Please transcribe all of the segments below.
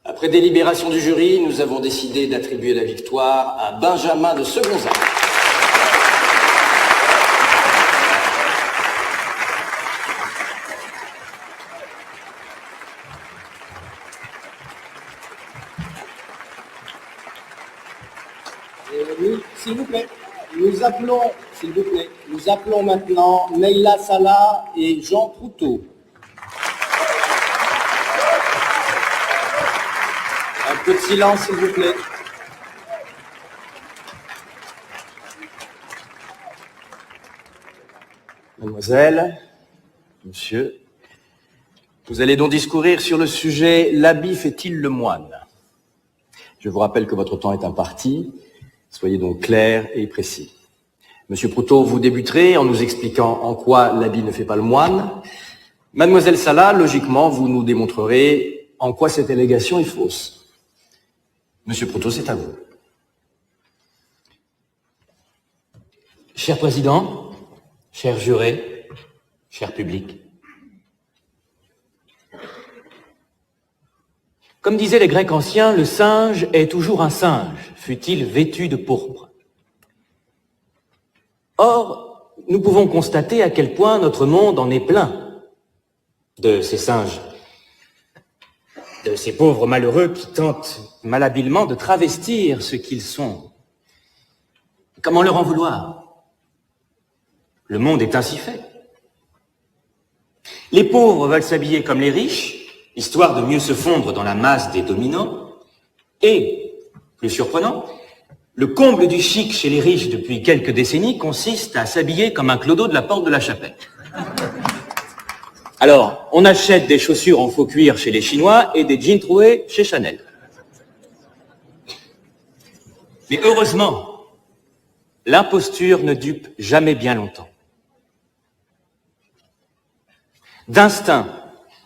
Après délibération du jury, nous avons décidé d'attribuer la victoire à Benjamin de Segonzac. S'il vous plaît, nous appelons maintenant Neila Salah et Jean Proutot. Un peu de silence, s'il vous plaît. Mademoiselle, monsieur, vous allez donc discourir sur le sujet « L'habit fait-il le moine ?» Je vous rappelle que votre temps est imparti. Soyez donc clair et précis. Monsieur Proutot, vous débuterez en nous expliquant en quoi l'habit ne fait pas le moine. Mademoiselle Salah, logiquement, vous nous démontrerez en quoi cette allégation est fausse. Monsieur Proutot, c'est à vous. Cher Président, cher juré, cher public, comme disaient les Grecs anciens, le singe est toujours un singe, fût-il vêtu de pourpre. Or, nous pouvons constater à quel point notre monde en est plein de ces singes, de ces pauvres malheureux qui tentent malhabilement de travestir ce qu'ils sont. Comment leur en vouloir? Le monde est ainsi fait. Les pauvres veulent s'habiller comme les riches, histoire de mieux se fondre dans la masse des dominants, et, plus surprenant, le comble du chic chez les riches depuis quelques décennies consiste à s'habiller comme un clodo de la porte de la chapelle. Alors, on achète des chaussures en faux cuir chez les Chinois et des jeans troués chez Chanel. Mais heureusement, l'imposture ne dupe jamais bien longtemps. D'instinct,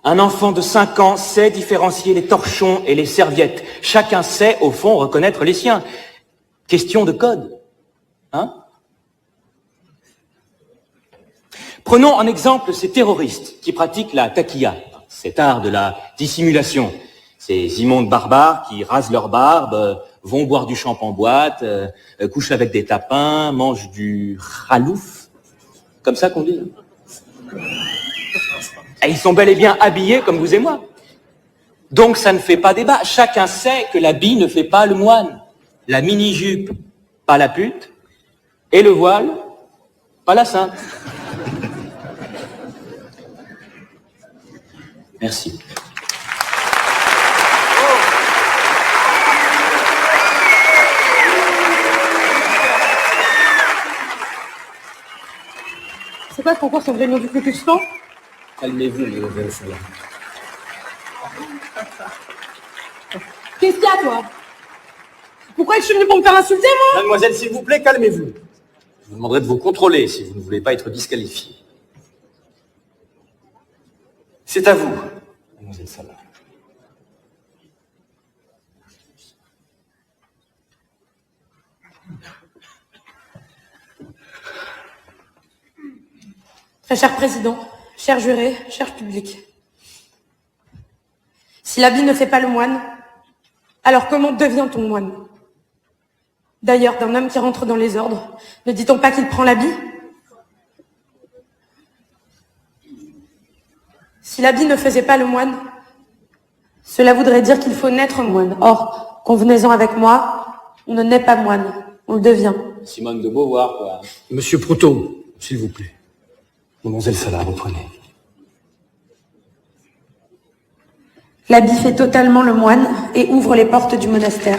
un enfant de 5 ans sait différencier les torchons et les serviettes. Chacun sait, au fond, reconnaître les siens. Question de code, hein? Prenons en exemple ces terroristes qui pratiquent la taquilla, cet art de la dissimulation. Ces immondes barbares qui rasent leur barbe, vont boire du champ en boîte, couchent avec des tapins, mangent du khalouf, comme ça qu'on dit. Et ils sont bel et bien habillés comme vous et moi. Donc ça ne fait pas débat. Chacun sait que l'habit ne fait pas le moine. La mini-jupe, pas la pute, et le voile, pas la sainte. Merci. C'est quoi ce concours sur le réunion du Ku Klux Klan? Calmez-vous, mademoiselle Salah. Qu'est-ce qu'il y a, toi? Pourquoi je suis venue pour me faire insulter, moi? Mademoiselle, s'il vous plaît, calmez-vous. Je vous demanderai de vous contrôler si vous ne voulez pas être disqualifié. C'est à vous, mademoiselle Salah. Très cher président, cher juré, cher public. Si l'habit ne fait pas le moine, alors comment devient-on moine? D'ailleurs, d'un homme qui rentre dans les ordres, ne dit-on pas qu'il prend l'habit? Si l'habit ne faisait pas le moine, cela voudrait dire qu'il faut naître moine. Or, convenez-en avec moi, on ne naît pas moine, on le devient. Simone de Beauvoir, quoi. Monsieur Proutot, s'il vous plaît. Mademoiselle Salah, reprenez. L'habit fait totalement le moine et ouvre les portes du monastère.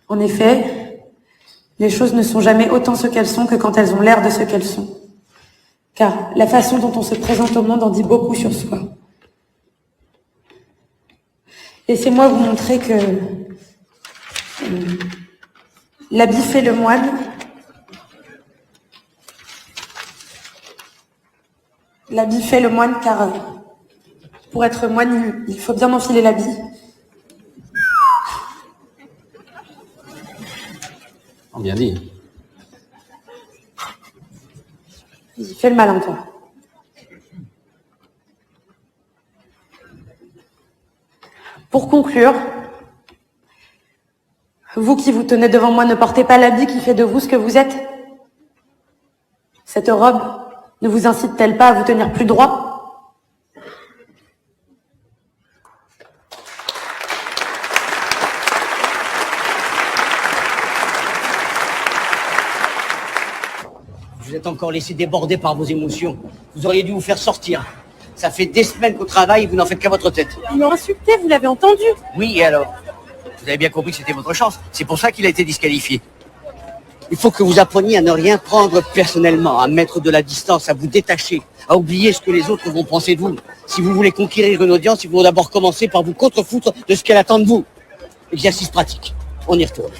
En effet, les choses ne sont jamais autant ce qu'elles sont que quand elles ont l'air de ce qu'elles sont. Car la façon dont on se présente au monde en dit beaucoup sur soi. Laissez-moi vous montrer que l'habit fait le moine. L'habit fait le moine car pour être moine, il faut bien enfiler l'habit. Bien dit. Vas-y, fais le malin, toi. Pour conclure, vous qui vous tenez devant moi, ne portez pas l'habit qui fait de vous ce que vous êtes. Cette robe ne vous incite-t-elle pas à vous tenir plus droit ? Vous êtes encore laissé déborder par vos émotions. Vous auriez dû vous faire sortir. Ça fait des semaines qu'au travail, vous n'en faites qu'à votre tête. Il m'a insulté, vous l'avez entendu. Oui, et alors? Vous avez bien compris que c'était votre chance. C'est pour ça qu'il a été disqualifié. Il faut que vous appreniez à ne rien prendre personnellement, à mettre de la distance, à vous détacher, à oublier ce que les autres vont penser de vous. Si vous voulez conquérir une audience, il faut d'abord commencer par vous contrefoutre de ce qu'elle attend de vous. Exercice pratique. On y retourne.